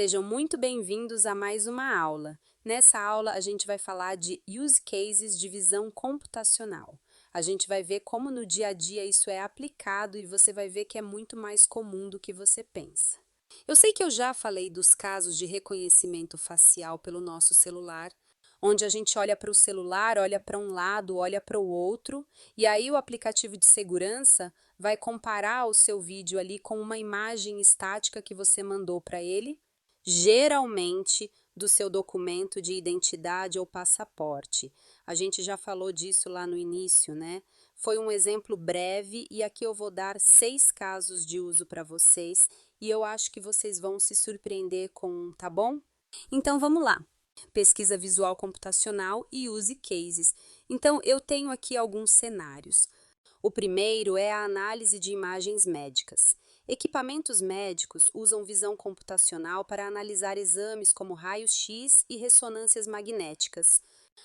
Sejam muito bem-vindos a mais uma aula. Nessa aula, a gente vai falar de use cases de visão computacional. A gente vai ver como no dia a dia isso é aplicado e você vai ver que é muito mais comum do que você pensa. Eu sei que eu já falei dos casos de reconhecimento facial pelo nosso celular, onde a gente olha para o celular, olha para um lado, olha para o outro, e aí o aplicativo de segurança vai comparar o seu vídeo ali com uma imagem estática que você mandou para ele, geralmente do seu documento de identidade ou passaporte. A gente já falou disso lá no início, né? Foi um exemplo breve e aqui eu vou dar 6 casos de uso para vocês e eu acho que vocês vão se surpreender com, tá bom? Então vamos lá. Pesquisa visual computacional e use cases. Então eu tenho aqui alguns cenários. O primeiro é a análise de imagens médicas. Equipamentos médicos usam visão computacional para analisar exames como raio-x e ressonâncias magnéticas,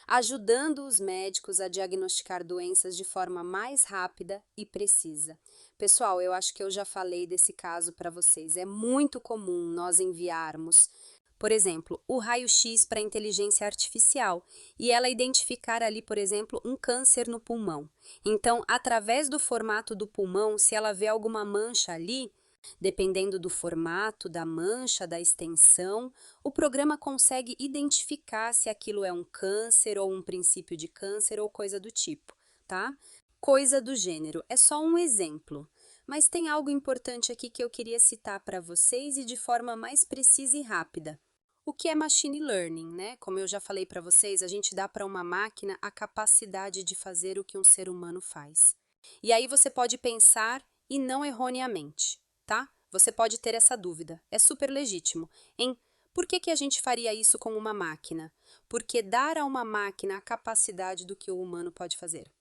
ajudando os médicos a diagnosticar doenças de forma mais rápida e precisa. Pessoal, eu acho que eu já falei desse caso para vocês. É muito comum nós enviarmos, por exemplo, o raio-x para a inteligência artificial e ela identificar ali, por exemplo, um câncer no pulmão. Então, através do formato do pulmão, se ela vê alguma mancha ali, dependendo do formato, da mancha, da extensão, o programa consegue identificar se aquilo é um câncer ou um princípio de câncer ou coisa do tipo, tá? Coisa do gênero. É só um exemplo. Mas tem algo importante aqui que eu queria citar para vocês e de forma mais precisa e rápida. O que é machine learning, né? Como eu já falei para vocês, a gente dá para uma máquina a capacidade de fazer o que um ser humano faz. E aí você pode pensar, e não erroneamente, tá? Você pode ter essa dúvida, é super legítimo, em por que a gente faria isso com uma máquina? Porque dar a uma máquina a capacidade do que o humano pode fazer.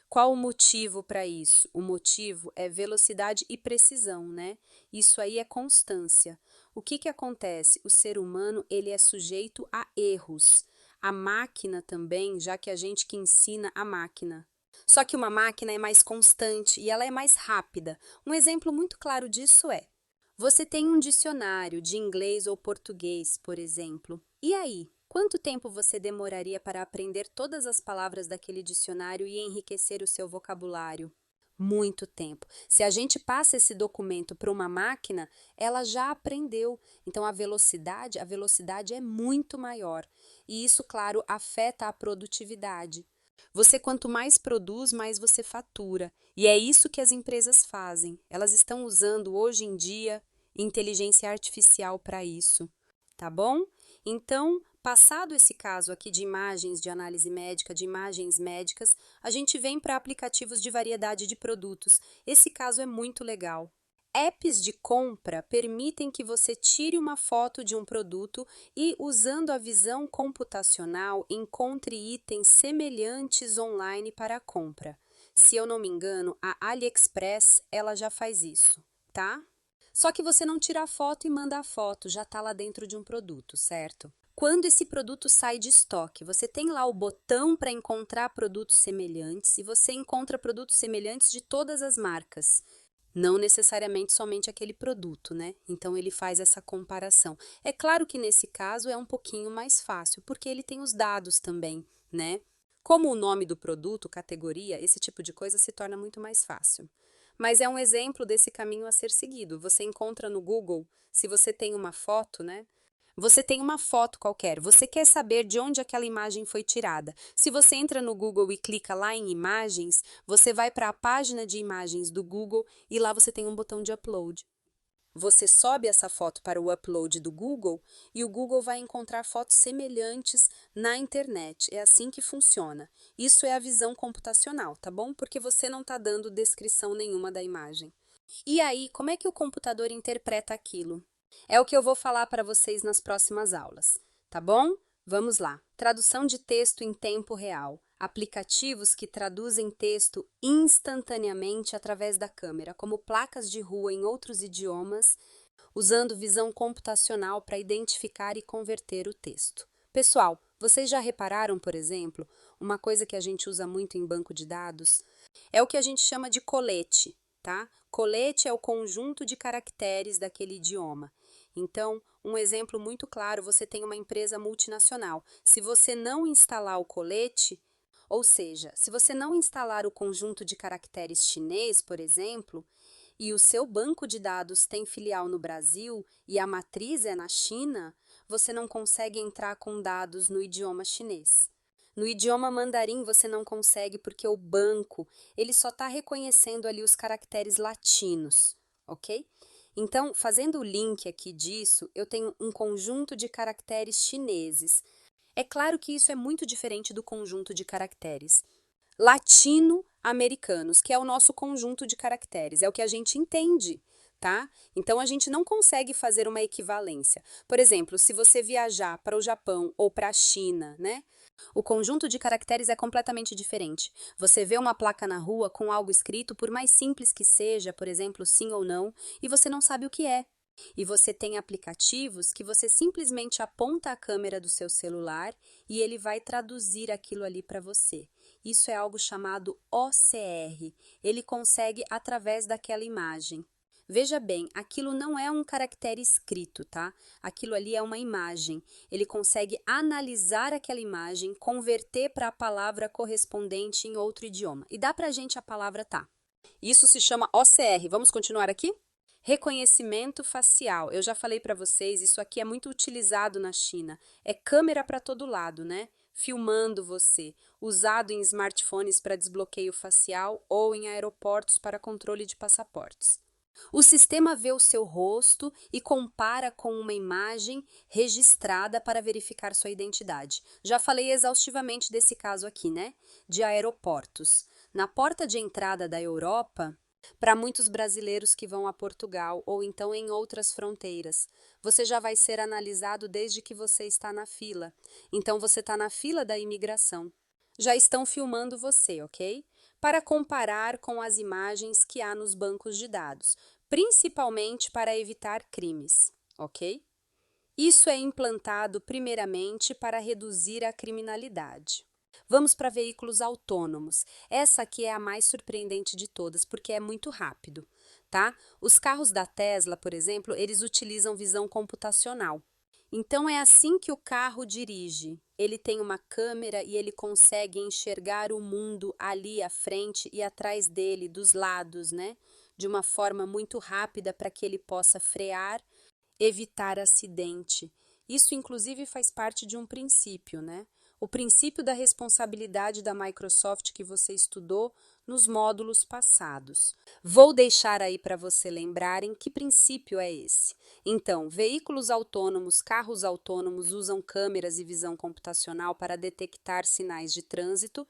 Qual o motivo para isso? O motivo é velocidade e precisão, né? Isso aí é constância. O que acontece? O ser humano, ele é sujeito a erros. A máquina também, já que a gente que ensina a máquina. Só que uma máquina é mais constante e ela é mais rápida. Um exemplo muito claro disso é: você tem um dicionário de inglês ou português, por exemplo. E aí, quanto tempo você demoraria para aprender todas as palavras daquele dicionário e enriquecer o seu vocabulário? Muito tempo. Se a gente passa esse documento para uma máquina, ela já aprendeu. Então a velocidade é muito maior. E isso, claro, afeta a produtividade. Você quanto mais produz, mais você fatura. E é isso que as empresas fazem. Elas estão usando hoje em dia inteligência artificial para isso, tá bom? Então, passado esse caso aqui de imagens de análise médica, de imagens médicas, a gente vem para aplicativos de variedade de produtos. Esse caso é muito legal. Apps de compra permitem que você tire uma foto de um produto e, usando a visão computacional, encontre itens semelhantes online para a compra. Se eu não me engano, a AliExpress, ela já faz isso, tá? Só que você não tira a foto e manda a foto, já está lá dentro de um produto, certo? Quando esse produto sai de estoque, você tem lá o botão para encontrar produtos semelhantes e você encontra produtos semelhantes de todas as marcas. Não necessariamente somente aquele produto, né? Então ele faz essa comparação. É claro que nesse caso é um pouquinho mais fácil, porque ele tem os dados também, né? Como o nome do produto, categoria, esse tipo de coisa se torna muito mais fácil. Mas é um exemplo desse caminho a ser seguido. Você encontra no Google, se você tem uma foto, né? Você tem uma foto qualquer, você quer saber de onde aquela imagem foi tirada. Se você entra no Google e clica lá em imagens, você vai para a página de imagens do Google e lá você tem um botão de upload. Você sobe essa foto para o upload do Google e o Google vai encontrar fotos semelhantes na internet. É assim que funciona. Isso é a visão computacional, tá bom? Porque você não está dando descrição nenhuma da imagem. E aí, como é que o computador interpreta aquilo? É o que eu vou falar para vocês nas próximas aulas, tá bom? Vamos lá. Tradução de texto em tempo real. Aplicativos que traduzem texto instantaneamente através da câmera, como placas de rua em outros idiomas, usando visão computacional para identificar e converter o texto. Pessoal, vocês já repararam, por exemplo, uma coisa que a gente usa muito em banco de dados? É o que a gente chama de colete, tá? Colete é o conjunto de caracteres daquele idioma. Então, um exemplo muito claro, você tem uma empresa multinacional. Se você não instalar o colete, ou seja, se você não instalar o conjunto de caracteres chinês, por exemplo, e o seu banco de dados tem filial no Brasil e a matriz é na China, você não consegue entrar com dados no idioma chinês. No idioma mandarim você não consegue porque o banco, ele só está reconhecendo ali os caracteres latinos, ok? Então, fazendo o link aqui disso, eu tenho um conjunto de caracteres chineses. É claro que isso é muito diferente do conjunto de caracteres latino-americanos, que é o nosso conjunto de caracteres, é o que a gente entende, tá? Então a gente não consegue fazer uma equivalência. Por exemplo, se você viajar para o Japão ou para a China, né? O conjunto de caracteres é completamente diferente. Você vê uma placa na rua com algo escrito, por mais simples que seja, por exemplo, sim ou não, e você não sabe o que é. E você tem aplicativos que você simplesmente aponta a câmera do seu celular e ele vai traduzir aquilo ali para você. Isso é algo chamado OCR. Ele consegue através daquela imagem. Veja bem, aquilo não é um caractere escrito, tá? Aquilo ali é uma imagem. Ele consegue analisar aquela imagem, converter para a palavra correspondente em outro idioma. E dá para a gente a palavra tá. Isso se chama OCR. Vamos continuar aqui? Reconhecimento facial. Eu já falei para vocês, isso aqui é muito utilizado na China. É câmera para todo lado, né? Filmando você. Usado em smartphones para desbloqueio facial ou em aeroportos para controle de passaportes. O sistema vê o seu rosto e compara com uma imagem registrada para verificar sua identidade. Já falei exaustivamente desse caso aqui, né? De aeroportos. Na porta de entrada da Europa, para muitos brasileiros que vão a Portugal ou então em outras fronteiras, você já vai ser analisado desde que você está na fila. Então você está na fila da imigração. Já estão filmando você, ok? Para comparar com as imagens que há nos bancos de dados, principalmente para evitar crimes, ok? Isso é implantado primeiramente para reduzir a criminalidade. Vamos para veículos autônomos. Essa aqui é a mais surpreendente de todas, porque é muito rápido, tá? Os carros da Tesla, por exemplo, eles utilizam visão computacional. Então é assim que o carro dirige. Ele tem uma câmera e ele consegue enxergar o mundo ali à frente e atrás dele, dos lados, né? De uma forma muito rápida para que ele possa frear, evitar acidente. Isso, inclusive, faz parte de um princípio, né? O princípio da responsabilidade da Microsoft que você estudou nos módulos passados. Vou deixar aí para você lembrarem que princípio é esse. Então, veículos autônomos, carros autônomos usam câmeras e visão computacional para detectar sinais de trânsito,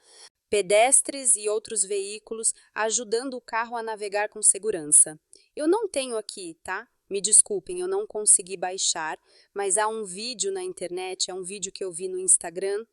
pedestres e outros veículos, ajudando o carro a navegar com segurança. Eu não tenho aqui, tá? Me desculpem, eu não consegui baixar, mas há um vídeo na internet, é um vídeo que eu vi no Instagram,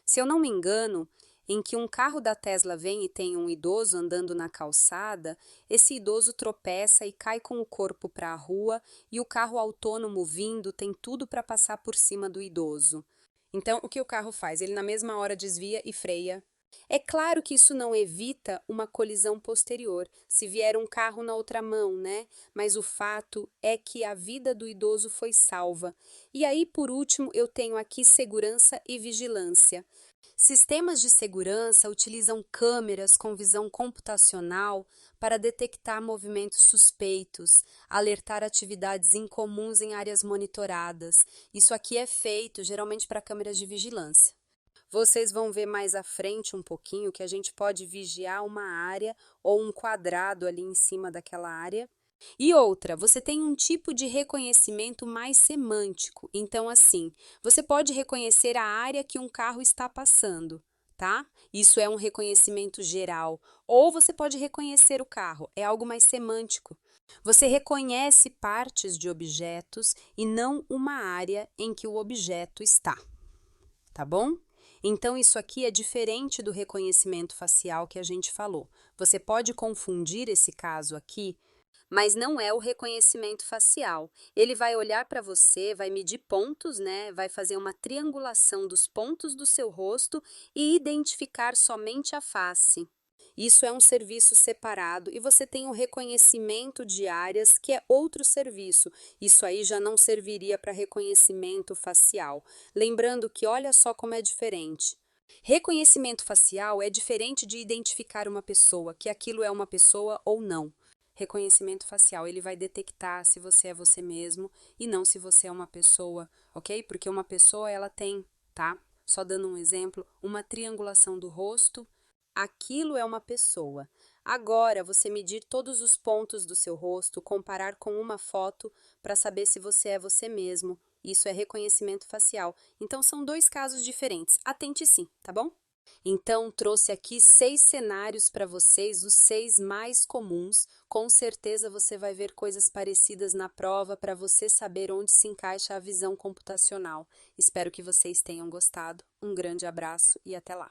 se eu não me engano, em que um carro da Tesla vem e tem um idoso andando na calçada, esse idoso tropeça e cai com o corpo para a rua e o carro autônomo vindo tem tudo para passar por cima do idoso. Então, o que o carro faz? Ele na mesma hora desvia e freia. É claro que isso não evita uma colisão posterior, se vier um carro na outra mão, né? Mas o fato é que a vida do idoso foi salva. E aí, por último, eu tenho aqui segurança e vigilância. Sistemas de segurança utilizam câmeras com visão computacional para detectar movimentos suspeitos, alertar atividades incomuns em áreas monitoradas. Isso aqui é feito geralmente para câmeras de vigilância. Vocês vão ver mais à frente um pouquinho que a gente pode vigiar uma área ou um quadrado ali em cima daquela área. E outra, você tem um tipo de reconhecimento mais semântico. Então, assim, você pode reconhecer a área que um carro está passando, tá? Isso é um reconhecimento geral. Ou você pode reconhecer o carro, é algo mais semântico. Você reconhece partes de objetos e não uma área em que o objeto está, tá bom? Então, isso aqui é diferente do reconhecimento facial que a gente falou. Você pode confundir esse caso aqui, mas não é o reconhecimento facial. Ele vai olhar para você, vai medir pontos, né? Vai fazer uma triangulação dos pontos do seu rosto e identificar somente a face. Isso é um serviço separado e você tem o reconhecimento de áreas, que é outro serviço. Isso aí já não serviria para reconhecimento facial. Lembrando que olha só como é diferente. Reconhecimento facial é diferente de identificar uma pessoa, que aquilo é uma pessoa ou não. Reconhecimento facial, ele vai detectar se você é você mesmo e não se você é uma pessoa, ok? Porque uma pessoa, ela tem, tá? Só dando um exemplo, uma triangulação do rosto, aquilo é uma pessoa. Agora, você medir todos os pontos do seu rosto, comparar com uma foto para saber se você é você mesmo. Isso é reconhecimento facial. Então, são dois casos diferentes. Atente sim, tá bom? Então, trouxe aqui 6 cenários para vocês, os 6 mais comuns. Com certeza você vai ver coisas parecidas na prova para você saber onde se encaixa a visão computacional. Espero que vocês tenham gostado. Um grande abraço e até lá!